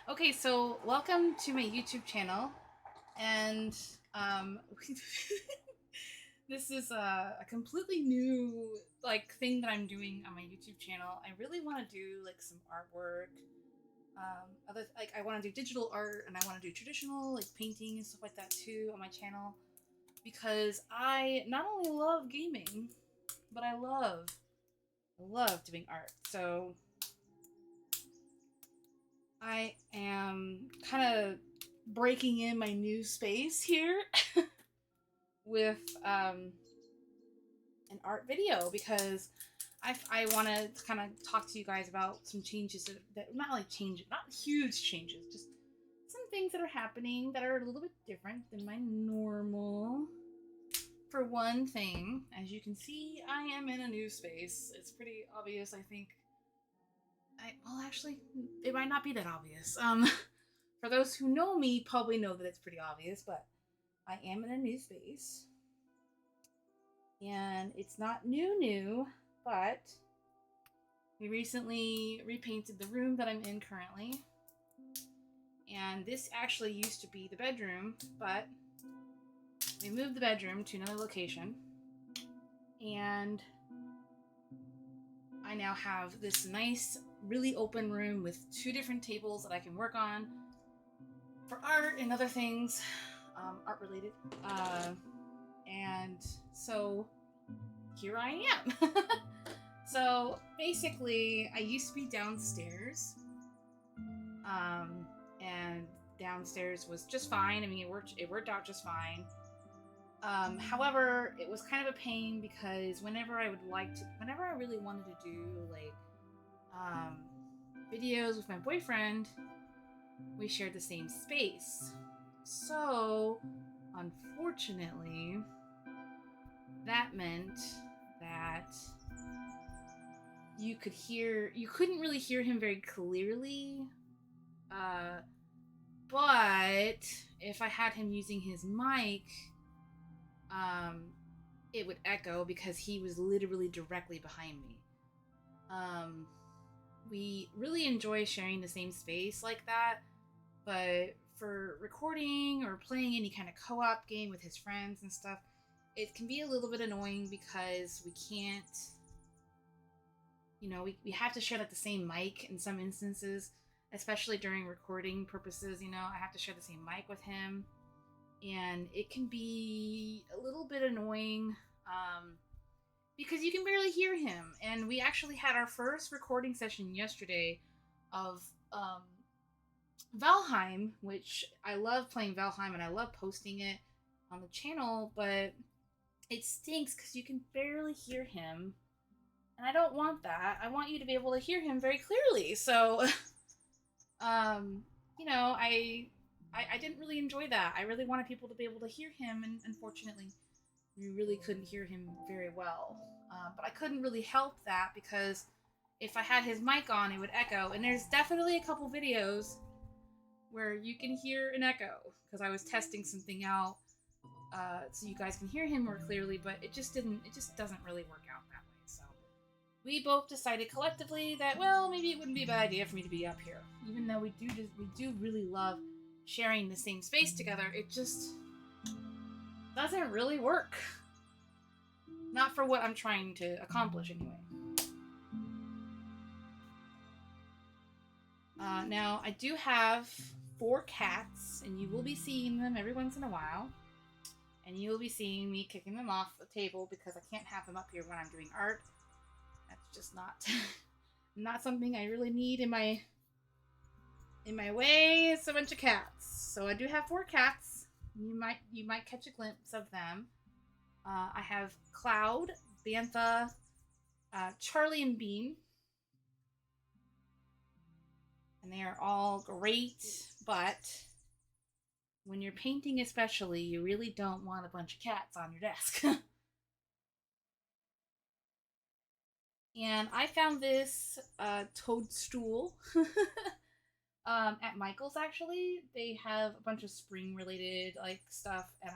Okay, so welcome to my YouTube channel, and um, this is a completely new thing that I'm doing on my YouTube channel. I really want to do like some artwork. Other like I want to do digital art, and I want to do traditional like painting and stuff like that too on my channel because I not only love gaming, but I love doing art. So I am kind of breaking in my new space here with an art video because I want to kind of talk to you guys about some changes that not like changes, not huge changes, just some things that are happening that are a little bit different than my normal. For one thing, as you can see, I am in a new space. It's pretty obvious, I think. Actually, it might not be that obvious. For those who know me, probably know that it's pretty obvious, but I am in a new space, and it's not new, but we recently repainted the room that I'm in currently. And this actually used to be the bedroom, but we moved the bedroom to another location. And I now have this nice, really open room with two different tables that I can work on for art and other things, art related. And so here I am. So basically, I used to be downstairs, and downstairs was just fine. I mean, it worked out just fine. However, it was kind of a pain because whenever I really wanted to do um, videos with my boyfriend, we shared the same space. So, unfortunately, that meant that you couldn't really hear him very clearly. Uh, but if I had him using his mic, um, it would echo because he was literally directly behind me. Um, we really enjoy sharing the same space like that, but for recording or playing any kind of co op game with his friends and stuff, it can be a little bit annoying because we can't, we have to share like the same mic in some instances, especially during recording purposes. I have to share the same mic with him, and it can be a little bit annoying because you can barely hear him. And we actually had our first recording session yesterday of um, Valheim, which I love playing Valheim and I love posting it on the channel, but it stinks because you can barely hear him. And I don't want that. I want you to be able to hear him very clearly. So, um, you know, I, I didn't really enjoy that. I really wanted people to be able to hear him, and unfortunately, you really couldn't hear him very well. But I couldn't really help that because if I had his mic on, it would echo. And there's definitely a couple videos where you can hear an echo because I was testing something out so you guys can hear him more clearly, but it just didn't. It just doesn't really work out that way. So we both decided collectively that well, maybe it wouldn't be a bad idea for me to be up here, even though we do really love sharing the same space together. It just doesn't really work. Not for what I'm trying to accomplish, anyway. Now, I do have four cats, and you will be seeing them every once in a while. And you will be seeing me kicking them off the table because I can't have them up here when I'm doing art. That's just not not something I really need in my way. It's a bunch of cats. So I do have four cats. You might catch a glimpse of them. I have Cloud, Bantha, Charlie, and Bean, and they are all great. But when you're painting, especially, you really don't want a bunch of cats on your desk. And I found this Toadstool at Michael's. Actually, they have a bunch of spring related like stuff, and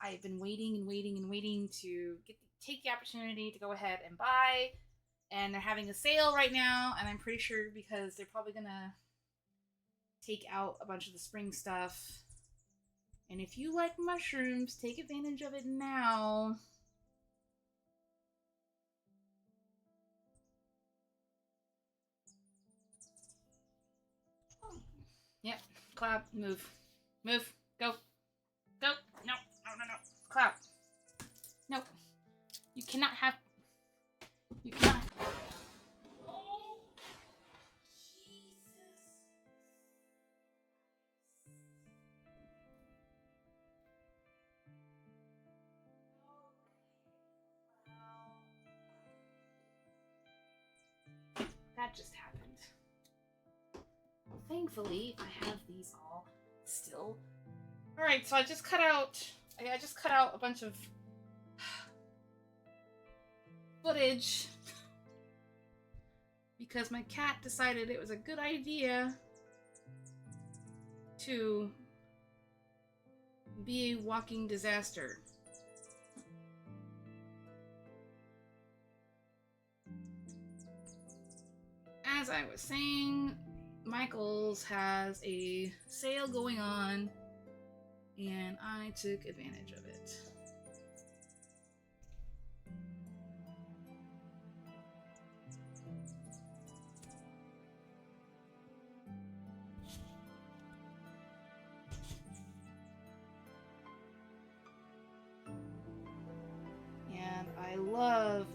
I've been waiting and waiting and waiting to take the opportunity to go ahead and buy. And they're having a sale right now, and I'm pretty sure because they're probably gonna take out a bunch of the spring stuff. And if you like mushrooms, take advantage of it now. Yep. Cloud, move. Move. Go. Go. No. No, no, no. Cloud. No. You cannot have... You cannot... Oh, Jesus. That just happened. Well, thankfully, I have these all still. Alright, so I just cut out a bunch of footage because my cat decided it was a good idea to be a walking disaster. As I was saying, Michael's has a sale going on, and I took advantage of it. And I love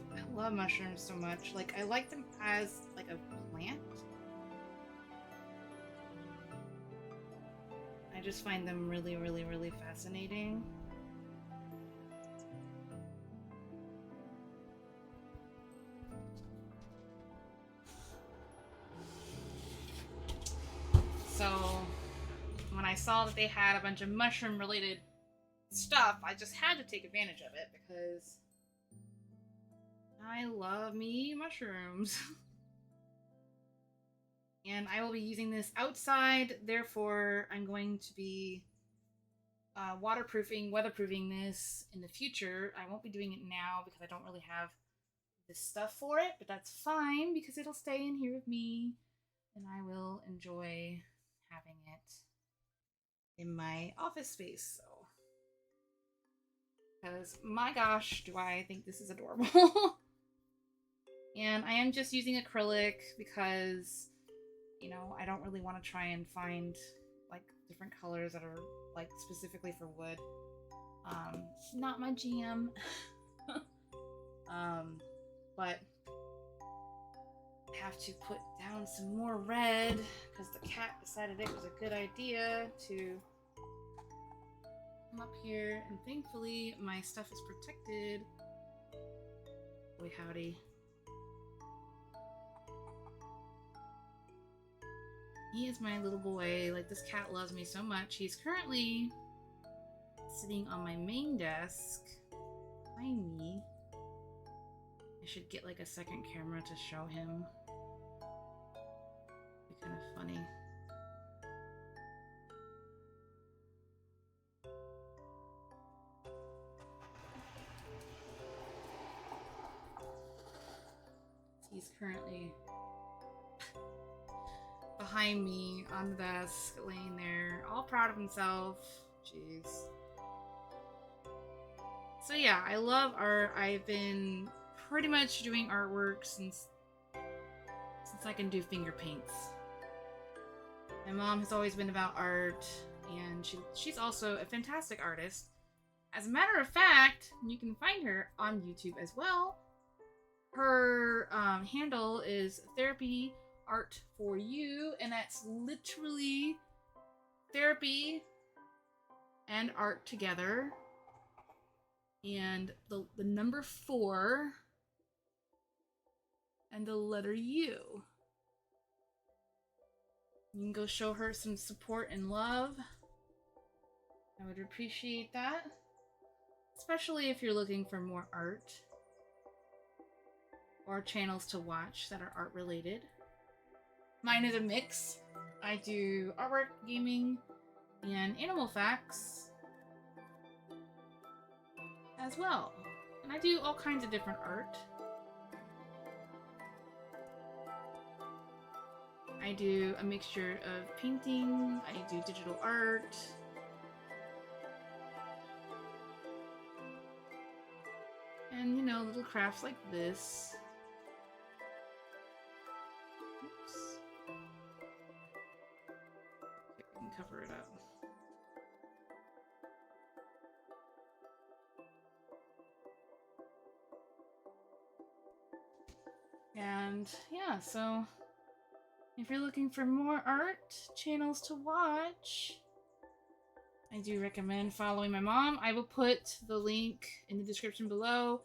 mushrooms so much. Like, I like them as like a plant. I just find them really, really, really fascinating. So when I saw that they had a bunch of mushroom related stuff, I just had to take advantage of it because I love me mushrooms. And I will be using this outside, therefore I'm going to be weatherproofing this in the future. I won't be doing it now because I don't really have this stuff for it, but that's fine because it'll stay in here with me and I will enjoy having it in my office space. So, because my gosh, do I think this is adorable. And I am just using acrylic because, you know, I don't really want to try and find like different colors that are like specifically for wood. Not my jam. But I have to put down some more red because the cat decided it was a good idea to come up here, and thankfully my stuff is protected. Boy howdy. He is my little boy. Like, this cat loves me so much. He's currently sitting on my main desk behind me. I should get like a second camera to show him. Be kind of funny. He's currently behind me on the desk, laying there, all proud of himself. Jeez. So yeah, I love art. I've been pretty much doing artwork since I can do finger paints. My mom has always been about art, and she's also a fantastic artist. As a matter of fact, you can find her on YouTube as well. Her handle is Therapy Art for You, and that's literally therapy and art together, and the number 4 and the letter U. You can go show her some support and love. I would appreciate that, especially if you're looking for more art or channels to watch that are art related. Mine is a mix. I do artwork, gaming, and animal facts as well. And I do all kinds of different art. I do a mixture of painting, I do digital art. And, you know, little crafts like this. Oops. I can cover it up. And yeah, so if you're looking for more art channels to watch, I do recommend following my mom. I will put the link in the description below.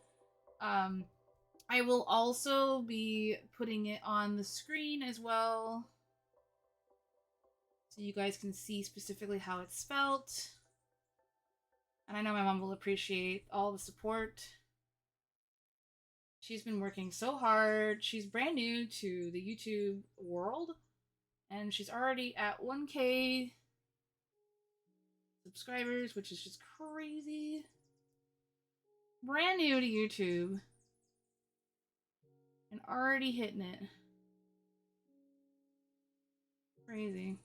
I will also be putting it on the screen as well, so you guys can see specifically how it's spelt. And I know my mom will appreciate all the support. She's been working so hard. She's brand new to the YouTube world, and she's already at 1K subscribers, which is just crazy. Brand new to YouTube and already hitting it. Crazy.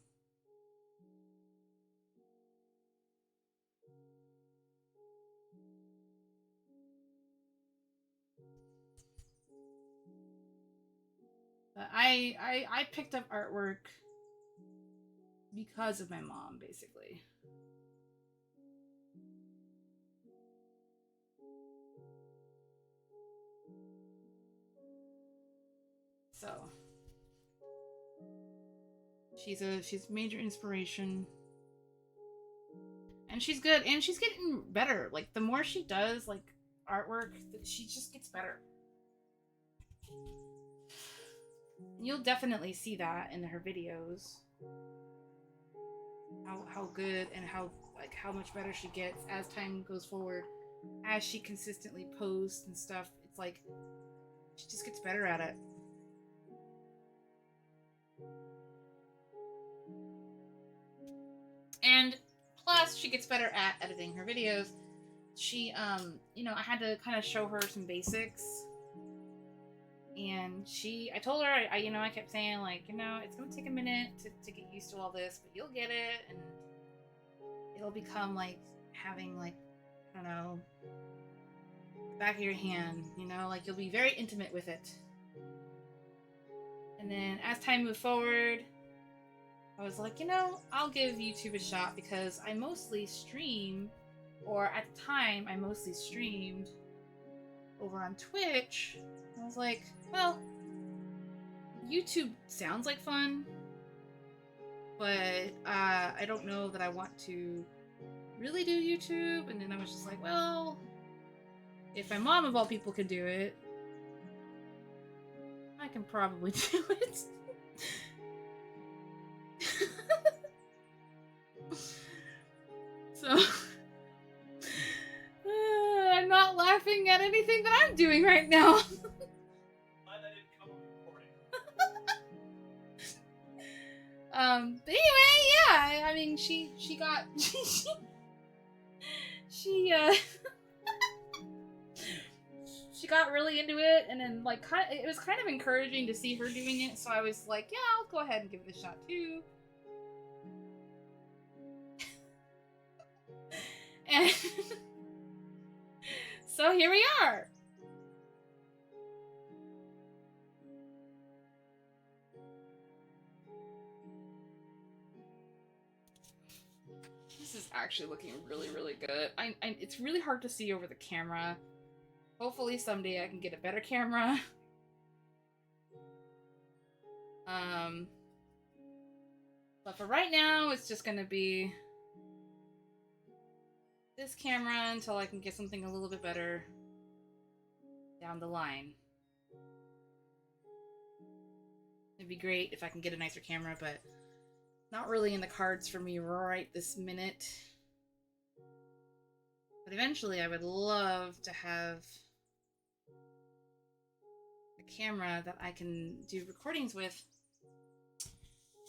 But I picked up artwork because of my mom, basically. So she's major inspiration. And she's good, and she's getting better. Like, the more she does, like, artwork, she just gets better. You'll definitely see that in her videos. How good and how much better she gets as time goes forward. As she consistently posts and stuff, it's like she just gets better at it. And plus, she gets better at editing her videos. She, you know, I had to kind of show her some basics. And I told her, you know, I kept saying, like, you know, it's going to take a minute to get used to all this, but you'll get it. And it'll become like having, like, I don't know, the back of your hand, you know, like you'll be very intimate with it. And then as time moved forward, I was like, you know, I'll give YouTube a shot because I mostly stream, or at the time, I mostly streamed over on Twitch. I was like, well, YouTube sounds like fun, but I don't know that I want to really do YouTube. And then I was just like, well, if my mom of all people can do it, I can probably do it. So I'm not laughing at anything that I'm doing right now. But anyway, yeah, I mean, she got she she got really into it, and then like it was kind of encouraging to see her doing it, so I was like, yeah, I'll go ahead and give it a shot too. And so here we are. This is actually looking really, really good. It's really hard to see over the camera. Hopefully someday I can get a better camera. But for right now, it's just gonna be this camera until I can get something a little bit better down the line. It'd be great if I can get a nicer camera, but not really in the cards for me right this minute. But eventually I would love to have a camera that I can do recordings with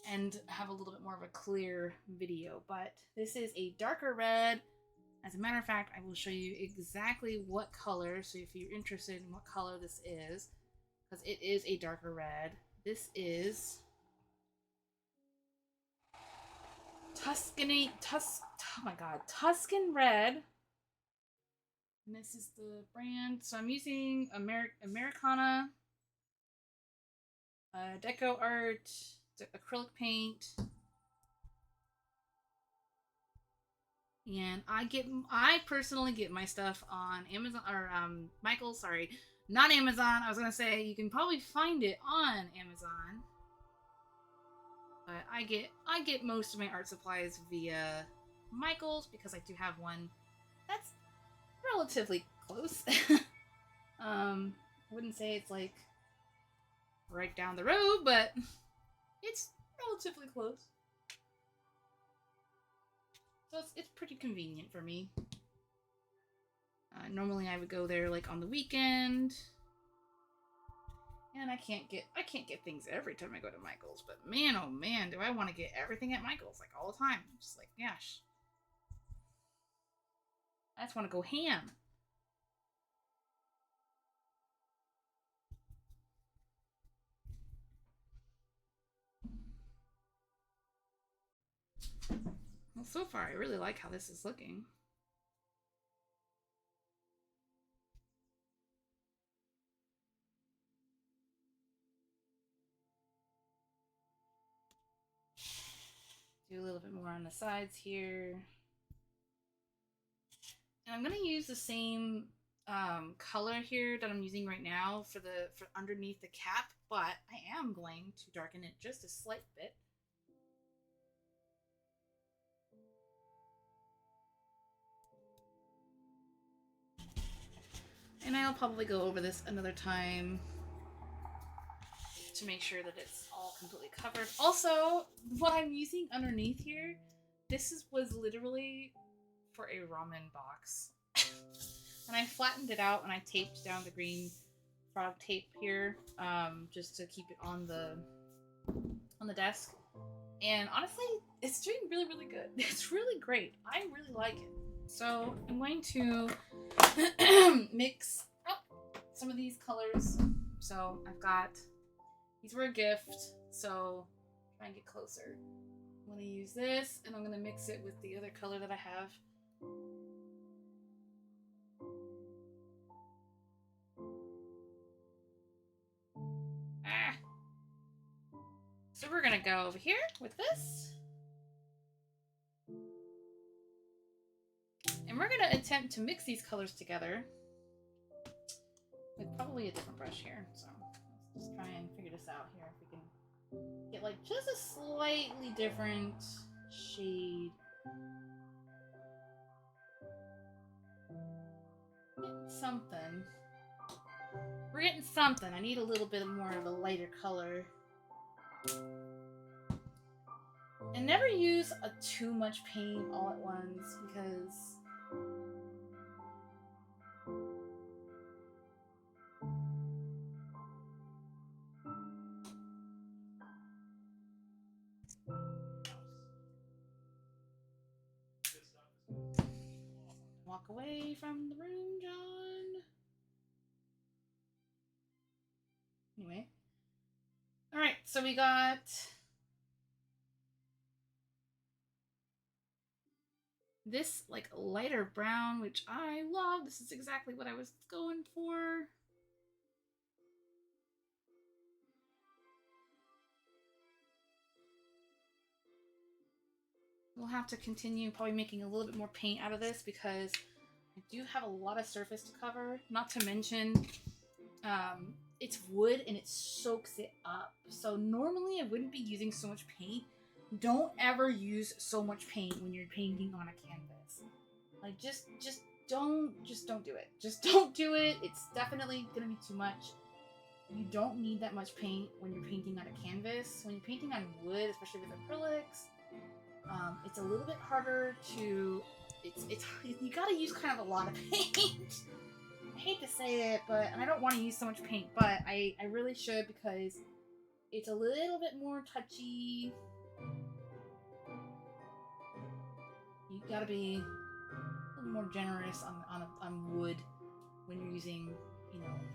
and have a little bit more of a clear video. But this is a darker red. As a matter of fact, I will show you exactly what color, so if you're interested in what color this is, because it is a darker red. This is Oh my god, Tuscan Red. And this is the brand. So I'm using Americana, Deco Art, acrylic paint. And I personally get my stuff on Amazon or Michael's, sorry, not Amazon. I was gonna say you can probably find it on Amazon. But I get most of my art supplies via Michael's because I do have one that's relatively close. I wouldn't say it's like right down the road, but it's relatively close. So it's pretty convenient for me. Normally I would go there like on the weekend. And I can't get things every time I go to Michael's, but man, oh man, do I want to get everything at Michael's like all the time. I'm just like, gosh. I just want to go ham. Well, so far I really like how this is looking. Do a little bit more on the sides here. And I'm gonna use the same color here that I'm using right now for underneath the cap, but I am going to darken it just a slight bit. And I'll probably go over this another time to make sure that it's all completely covered. Also, what I'm using underneath here, was literally for a ramen box. And I flattened it out and I taped down the green frog tape here, just to keep it on the desk. And honestly, it's doing really, really good. It's really great. I really like it. So I'm going to mix up some of these colors. So I've got, these were a gift, so try and get closer. I'm going to use this and I'm going to mix it with the other color that I have. So we're going to go over here with this. And we're going to attempt to mix these colors together with probably a different brush here. So let's just try and figure this out here. If we can get like just a slightly different shade. Getting something. We're getting something. I need a little bit more of a lighter color. And never use too much paint all at once because walk away from the room, John. Anyway. Alright, so we got this like lighter brown, which I love. This is exactly what I was going for. We'll have to continue probably making a little bit more paint out of this because I do have a lot of surface to cover. Not to mention, it's wood and it soaks it up. So normally I wouldn't be using so much paint. Don't ever use so much paint when you're painting on a canvas. Like just don't do it. Just don't do it. It's definitely gonna be too much. You don't need that much paint when you're painting on a canvas. When you're painting on wood, especially with acrylics, it's a little bit harder to. You gotta use kind of a lot of paint. I hate to say it, and I don't want to use so much paint, but I really should because it's a little bit more touchy. You gotta be a little more generous on wood when you're using,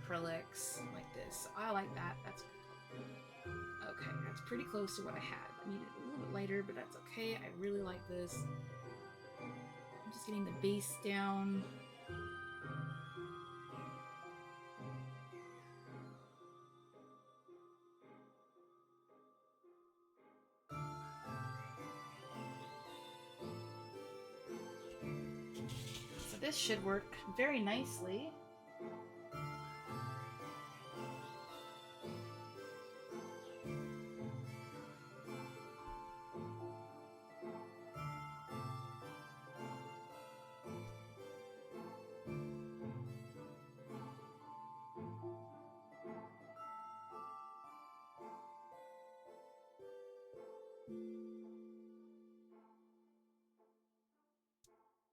acrylics like this. So I like that. That's good. Okay, that's pretty close to what I had. I need it a little bit lighter, but that's okay. I really like this. I'm just getting the base down. So this should work very nicely.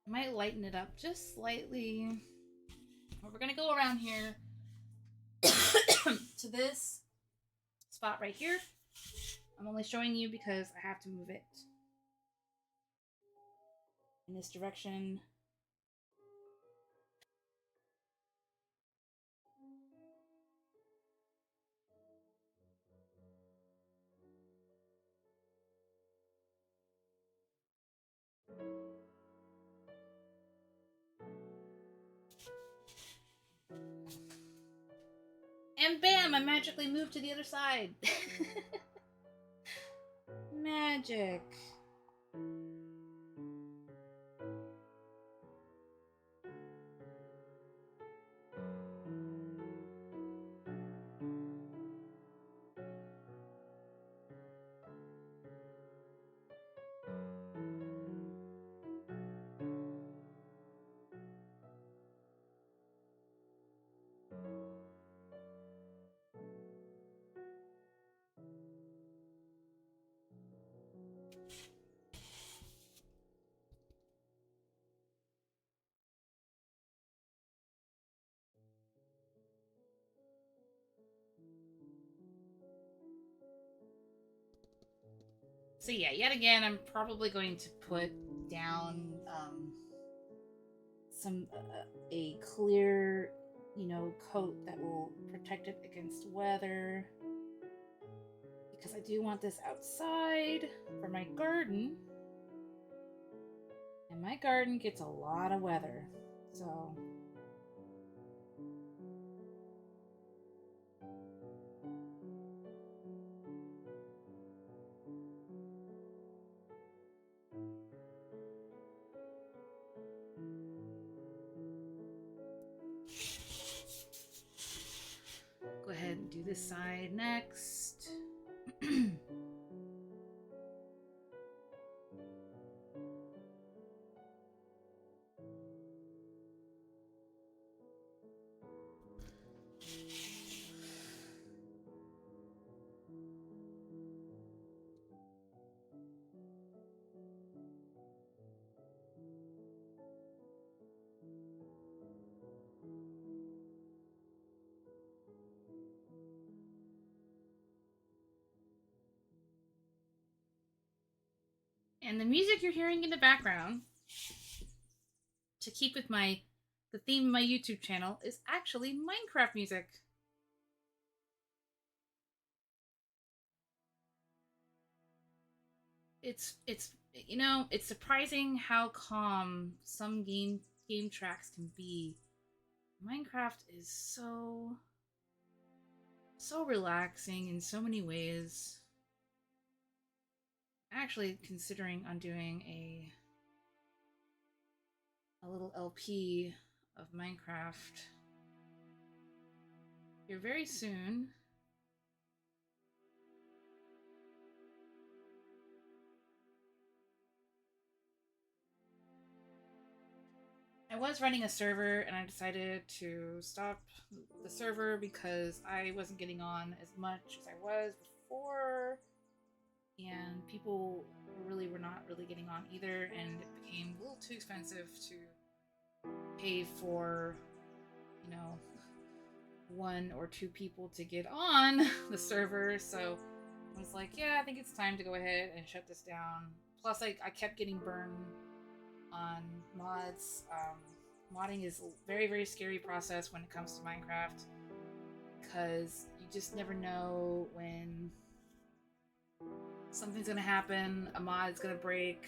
I might lighten it up just slightly. But we're gonna go around here to this spot right here. I'm only showing you because I have to move it in this direction. And bam, I magically moved to the other side. Magic. So yeah, yet again, I'm probably going to put down some a clear, coat that will protect it against weather, because I do want this outside for my garden, and my garden gets a lot of weather, so. Go ahead and do this side next. And the music you're hearing in the background, to keep with the theme of my YouTube channel, is actually Minecraft music. It's surprising how calm some game tracks can be. Minecraft is so relaxing in so many ways. Actually considering on doing a little LP of Minecraft here very soon. I was running a server and I decided to stop the server because I wasn't getting on as much as I was before, and people were not really getting on either, and it became a little too expensive to pay for, one or two people to get on the server. So I was like, yeah, I think it's time to go ahead and shut this down. Plus, I kept getting burned on mods. Modding is a very, very scary process when it comes to Minecraft, because you just never know when something's gonna happen, a mod's gonna break.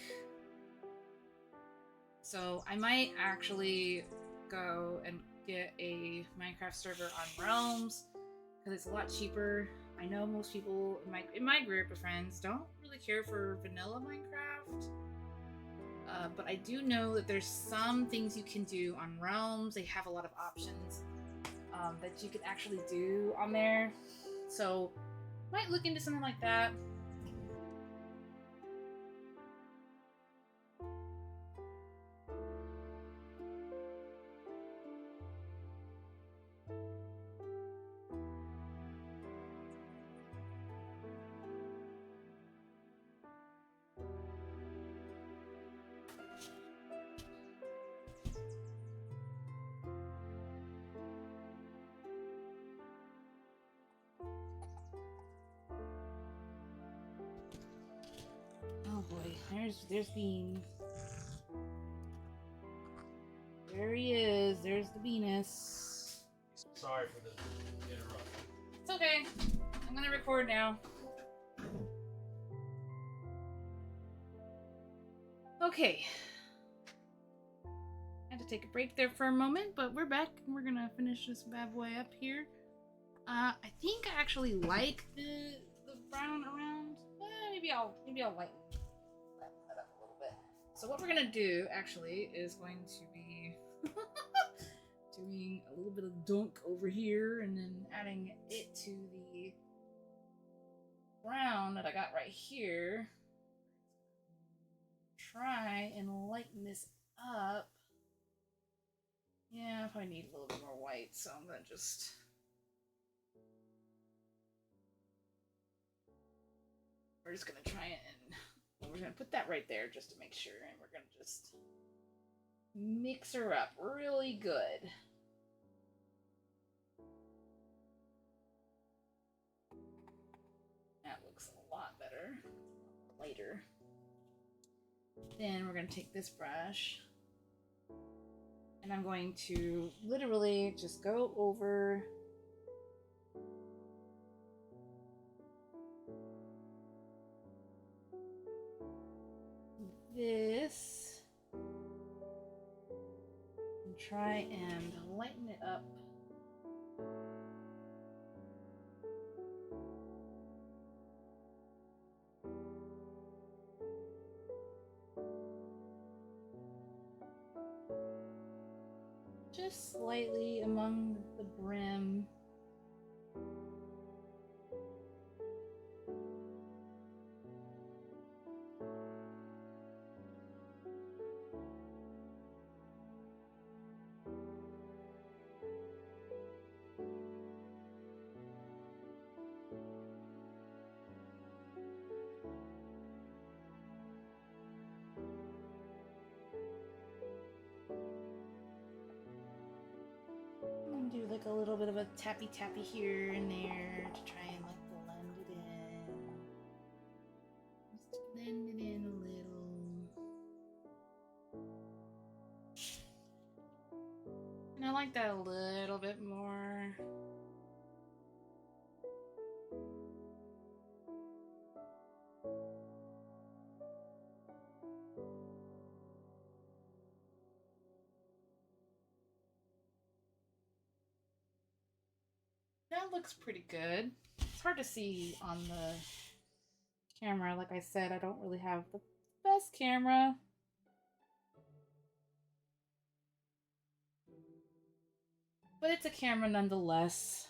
So I might actually go and get a Minecraft server on Realms because it's a lot cheaper. I know most people in my group of friends don't really care for vanilla Minecraft, but I do know that there's some things you can do on Realms. They have a lot of options that you can actually do on there. So might look into something like that. Oh boy, there's Bean. There he is. There's the Venus. Sorry for the interruption. It's okay. I'm gonna record now. Okay. I had to take a break there for a moment, but we're back and we're gonna finish this bad boy up here. I think I actually like the brown around. Maybe I'll lighten that up a little bit. So what we're gonna do actually is going to be doing a little bit of dunk over here and then adding it to the brown that I got right here. Try and lighten this up. Yeah, I probably need a little bit more white, so I'm gonna just we're just gonna try it and we're gonna put that right there just to make sure, and we're gonna just mix her up really good. That looks a lot better. Lighter. Then we're gonna take this brush and I'm going to literally just go over this and try and lighten it up. Just slightly among the brim. Do like a little bit of a tappy here and there to try and like blend it in. Just blend it in a little. And I like that a little bit more. That looks pretty good. It's hard to see on the camera. Like I said, I don't really have the best camera. But it's a camera nonetheless.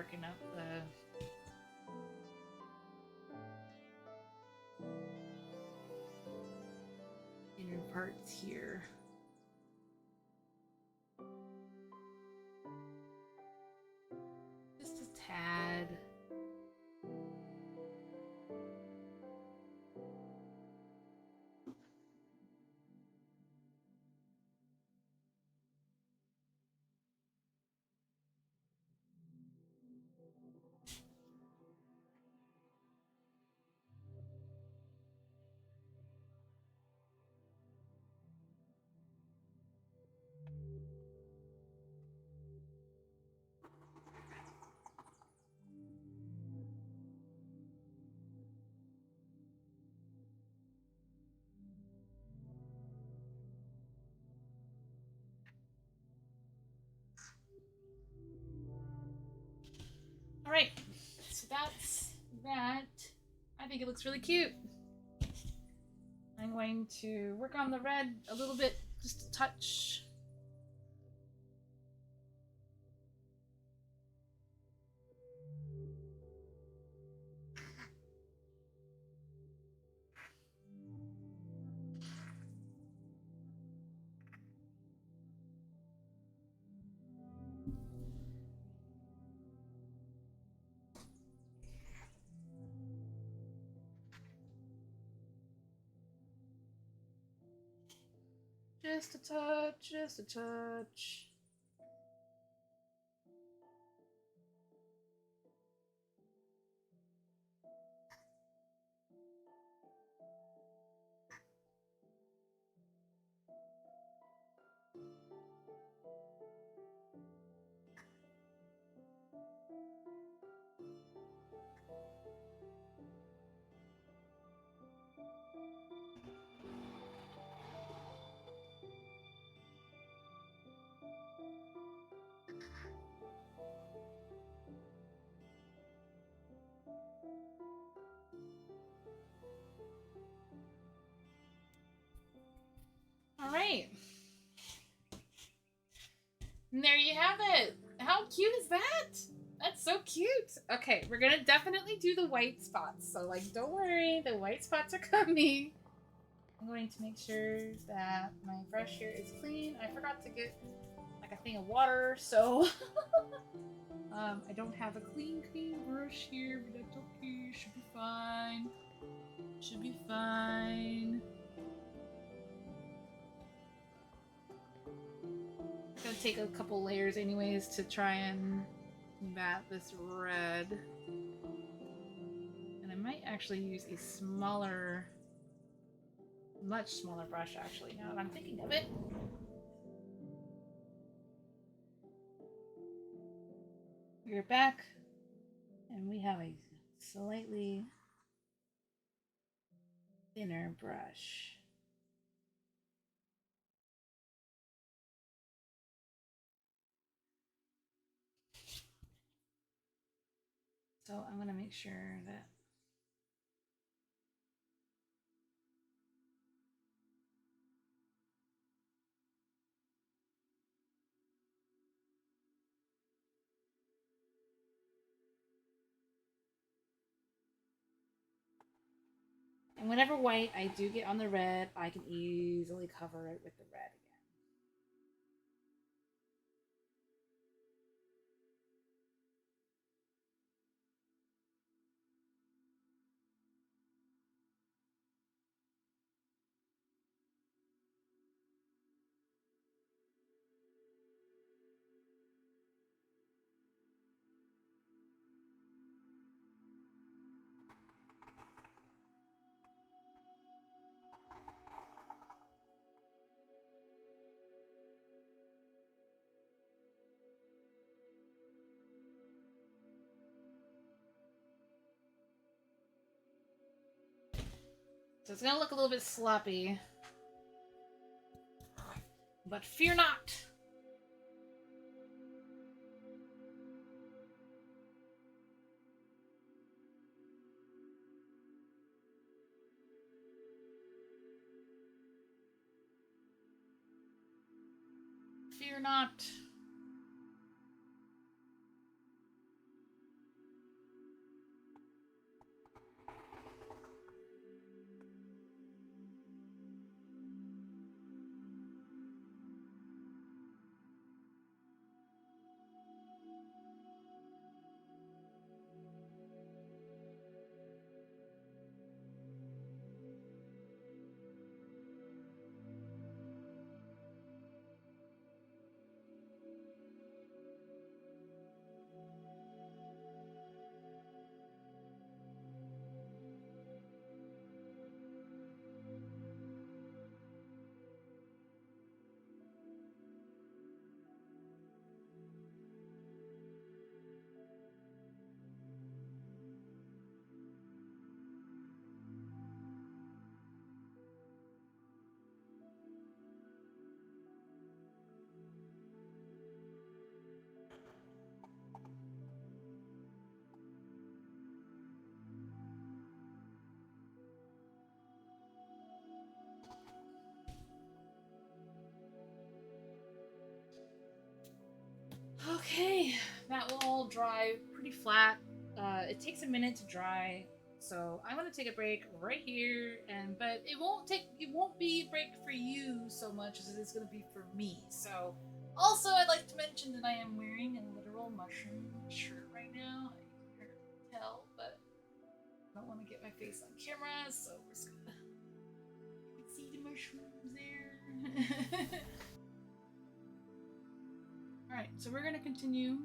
darken up the inner parts here. Just a tad. Alright, so that's that. I think it looks really cute. I'm going to work on the red a little bit, just a touch. Just a touch, just a touch. Alright. And there you have it. How cute is that? That's so cute. Okay, we're gonna definitely do the white spots. So, like, don't worry, the white spots are coming. I'm going to make sure that my brush here is clean. I forgot to get, like, a thing of water, so... I don't have a clean brush here, but that's okay. Should be fine. Should be fine. I'm gonna take a couple layers anyways to try and combat this red. And I might actually use a smaller, much smaller brush actually, now that I'm thinking of it. We're back, and we have a slightly thinner brush. So I'm gonna make sure that and whenever white I do get on the red, I can easily cover it with the red again. So it's gonna look a little bit sloppy, but fear not. Fear not. Okay, that will all dry pretty flat. It takes a minute to dry, so I'm gonna take a break right here, but it won't be a break for you so much as it is gonna be for me. So, also I'd like to mention that I am wearing a literal mushroom shirt right now. You can tell, but I don't want to get my face on camera, so we're just gonna you can see the mushrooms there. All right, so we're gonna continue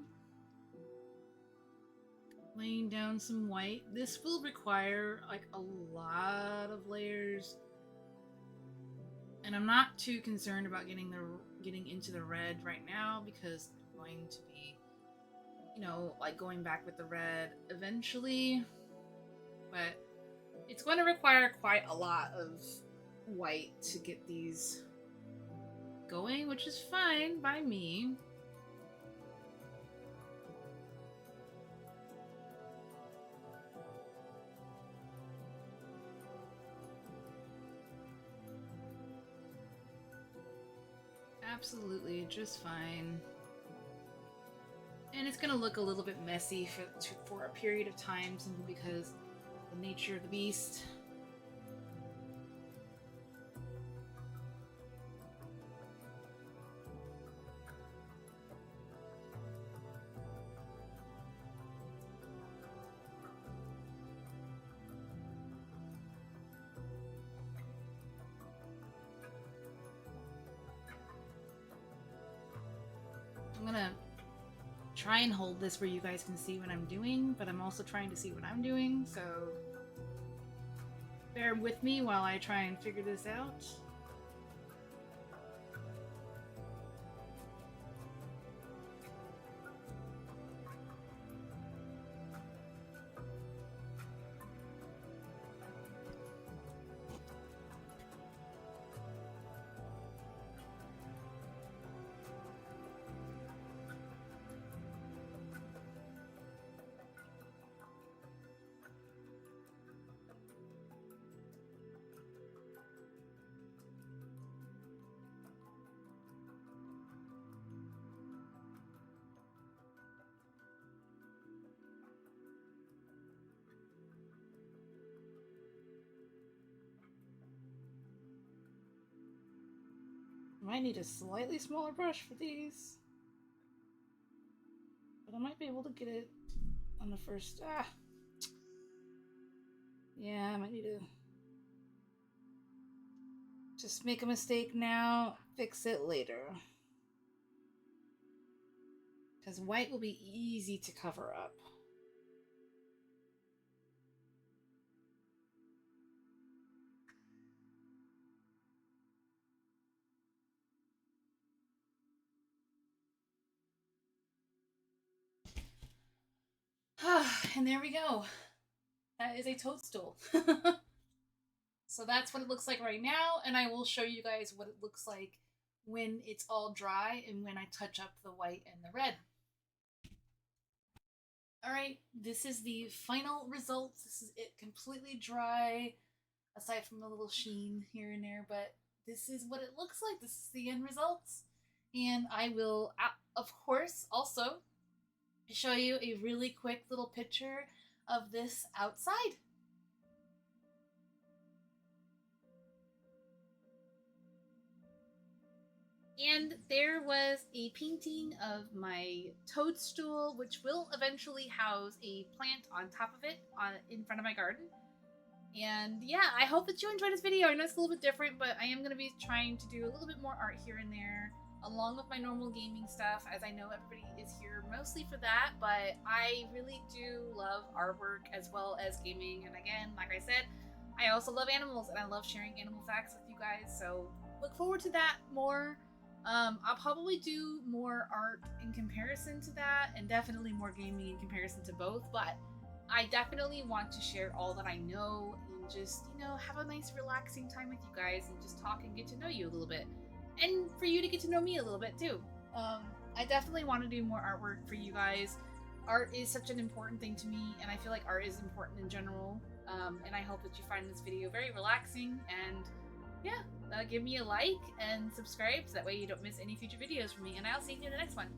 laying down some white. This will require like a lot of layers, and I'm not too concerned about getting into the red right now because I'm going to be, like going back with the red eventually. But it's going to require quite a lot of white to get these going, which is fine by me. Absolutely, just fine. And it's gonna look a little bit messy for a period of time simply because the nature of the beast. I'm gonna try and hold this where you guys can see what I'm doing, but I'm also trying to see what I'm doing, so bear with me while I try and figure this out. I might need a slightly smaller brush for these, but I might be able to get it on the first. Yeah, I might need to just make a mistake now, fix it later. Because white will be easy to cover up. And there we go. That is a toadstool. So that's what it looks like right now, and I will show you guys what it looks like when it's all dry and when I touch up the white and the red. Alright, this is the final results. This is it completely dry, aside from a little sheen here and there, but this is what it looks like. This is the end results. And I will, of course, also show you a really quick little picture of this outside. And there was a painting of my toadstool, which will eventually house a plant on top of it in front of my garden. And yeah, I hope that you enjoyed this video. I know it's a little bit different, but I am going to be trying to do a little bit more art here and there, along with my normal gaming stuff, as I know everybody is here mostly for that, but I really do love artwork as well as gaming. And again, like I said, I also love animals, and I love sharing animal facts with you guys, so look forward to that more. I'll probably do more art in comparison to that, and definitely more gaming in comparison to both, but I definitely want to share all that I know and just, have a nice relaxing time with you guys and just talk and get to know you a little bit. And for you to get to know me a little bit too. I definitely want to do more artwork for you guys. Art is such an important thing to me, and I feel like art is important in general. And I hope that you find this video very relaxing, and yeah, give me a like and subscribe so that way you don't miss any future videos from me, and I'll see you in the next one.